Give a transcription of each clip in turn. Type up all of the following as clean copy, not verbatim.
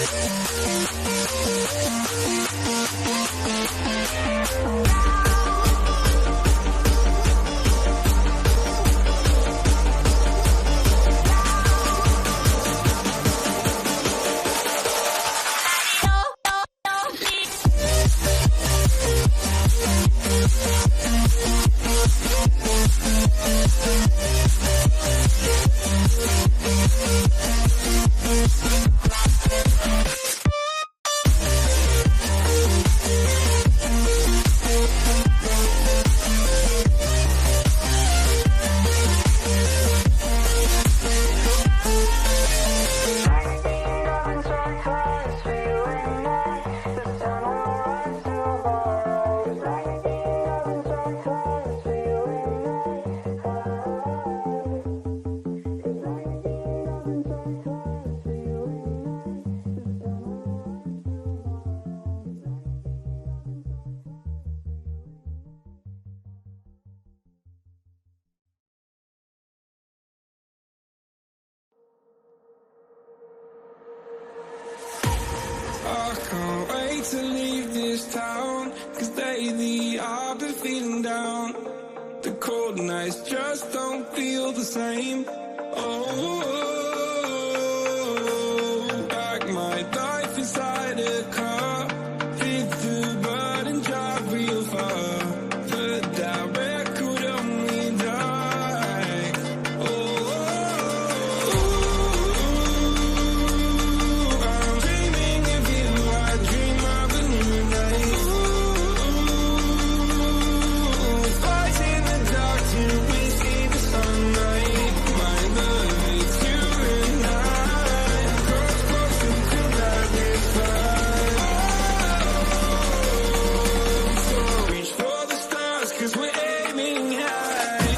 I can't wait to leave this town, 'cause lately I've been feeling down. The cold nights just don't feel the same. Oh, like my life inside a car, fit through but and drive real far. Put that record on me, die. I'm dreaming of you, I dream of a new night. Lights in the dark till we see the sunlight. My love, it's you and I. Cross closer to that this So reach for the stars, 'cause we're aiming high.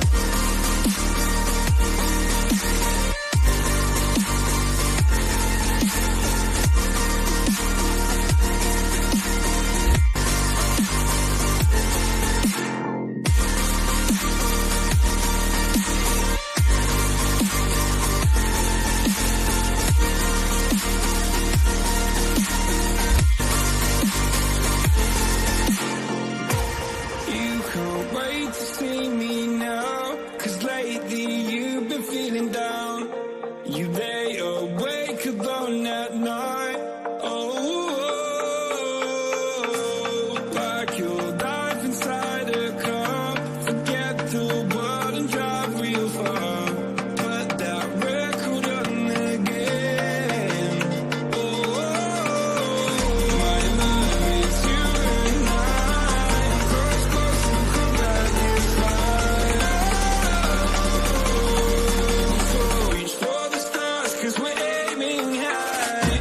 You can't wait to see me now, 'cause lately you've been feeling down. You lay awake alone at night. Oh, like your life inside a car. Forget the world and drive real far. Put that record on again. Oh, my love, it's you and I. Cross closer, come back this So reach for the stars, 'cause we're aiming high.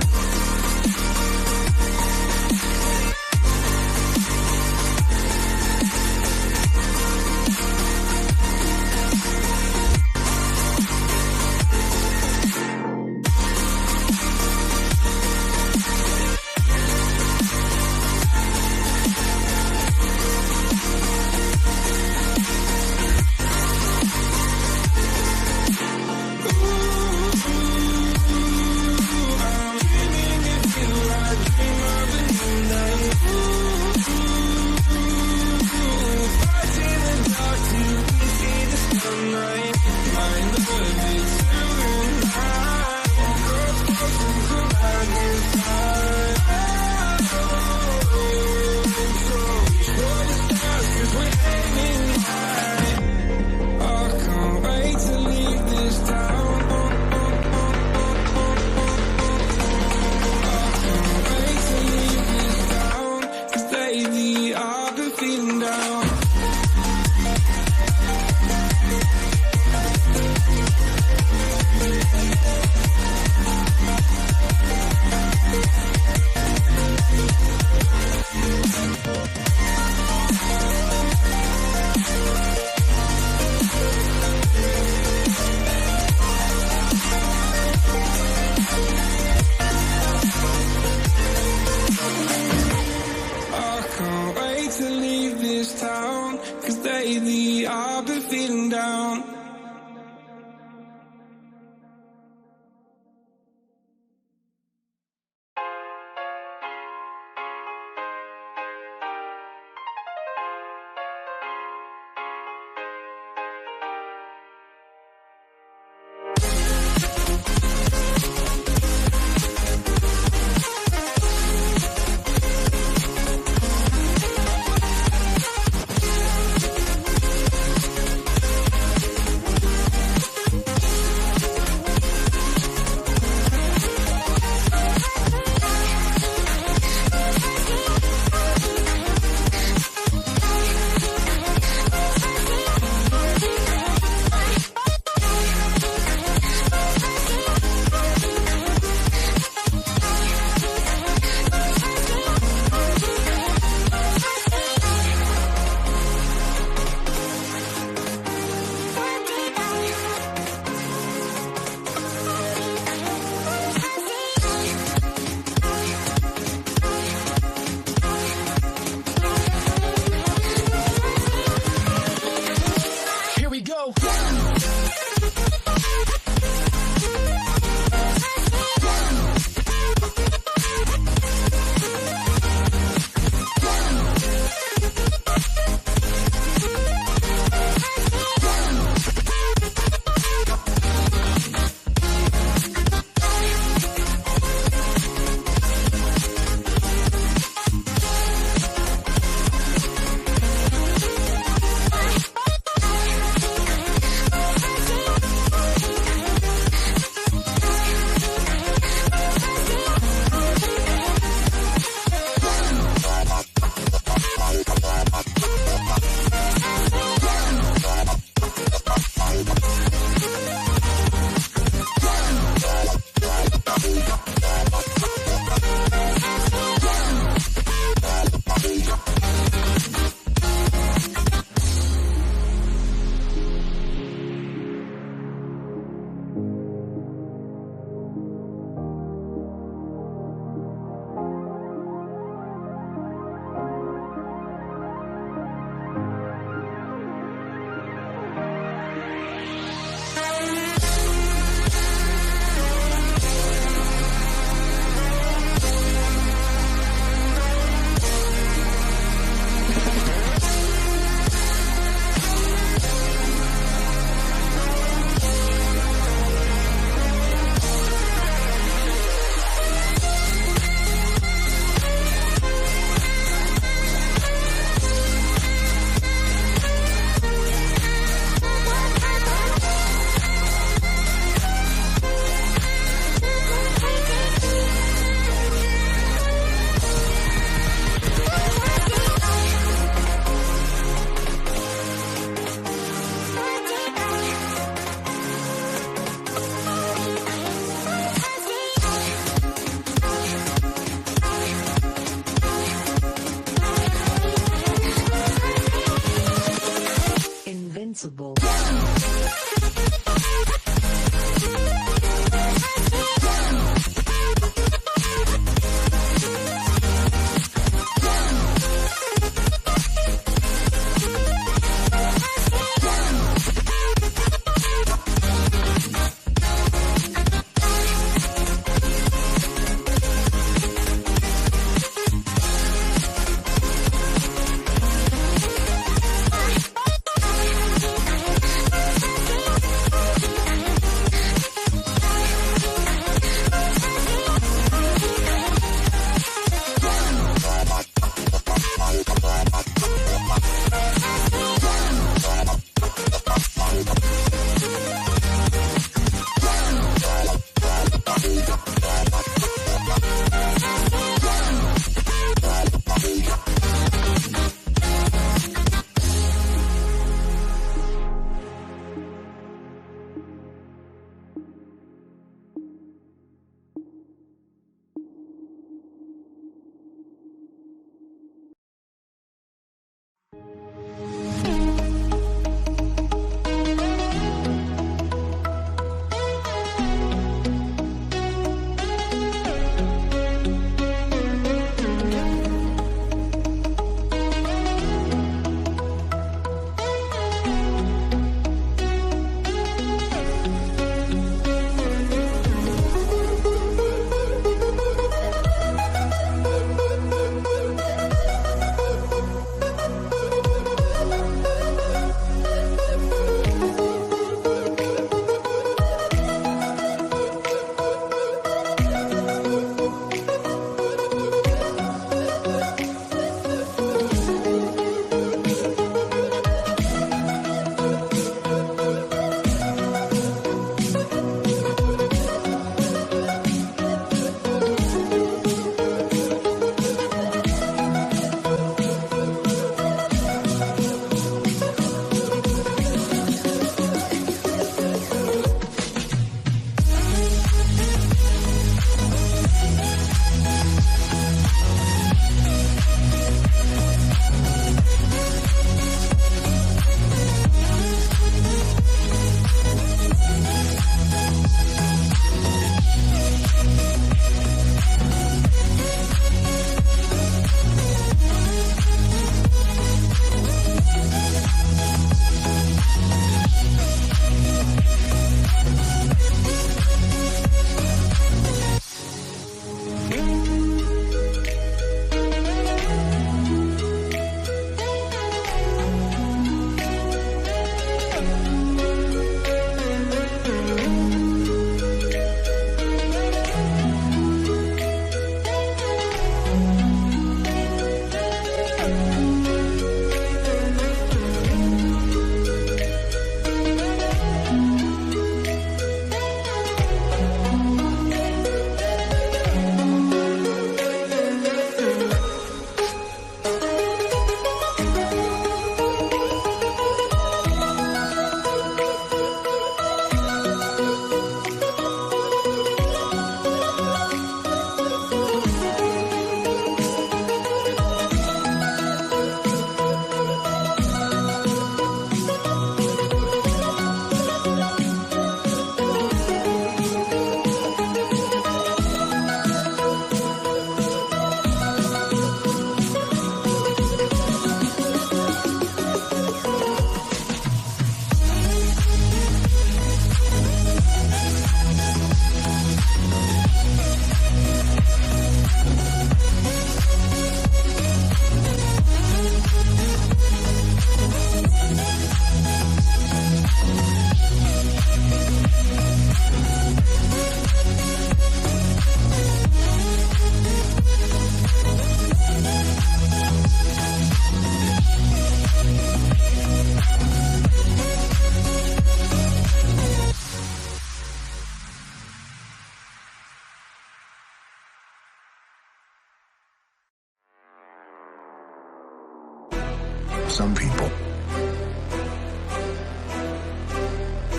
Some people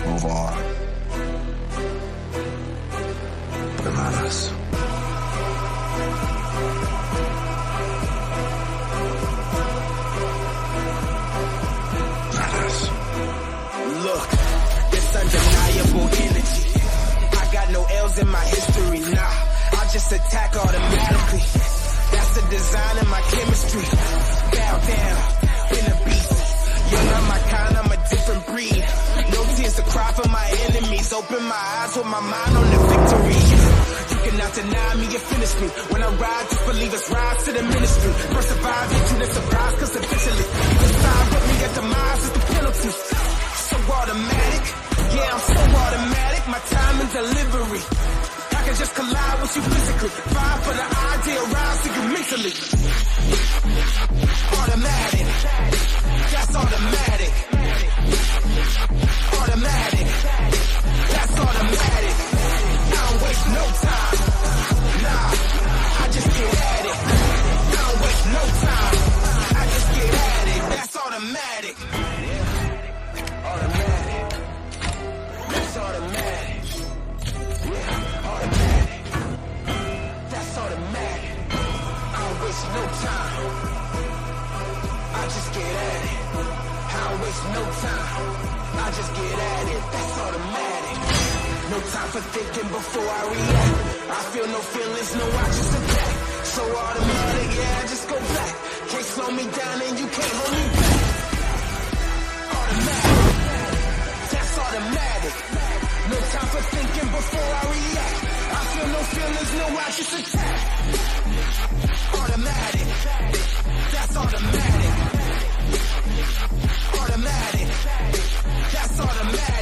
move on, but not us. Not us. Look, it's undeniable energy. I got no L's in my history, nah. I just attack automatically. That's the design of my chemistry. Bow down, been a beast. You're not my kind, I'm a different breed. No tears to cry for my enemies. Open my eyes with my mind on the victory. You cannot deny me, you finish me. When I ride, just believe it's rise to the ministry. First survive, into the surprise, cause eventually you can side with me, your demise is the penalty. So automatic, yeah, I'm so automatic. My time and delivery, I can just collide with you physically. Fight for the idea, rise to you mentally. Automatic, that's automatic. Automatic, that's automatic. I don't waste no time, nah, I just get at it. I don't waste no time, I just get at it. That's automatic. Automatic, that's automatic. Yeah, automatic, that's automatic. I don't waste no time, I just get at it. I don't waste no time, I just get at it. That's automatic. No time for thinking before I react. I feel no feelings, no, I just attack. So automatic, yeah, I just go back. Can't slow me down and you can't hold me back. Automatic, that's automatic. No time for thinking before I react. I feel no feelings, no, I just attack. Automatic, that's automatic. Automatic, that's automatic.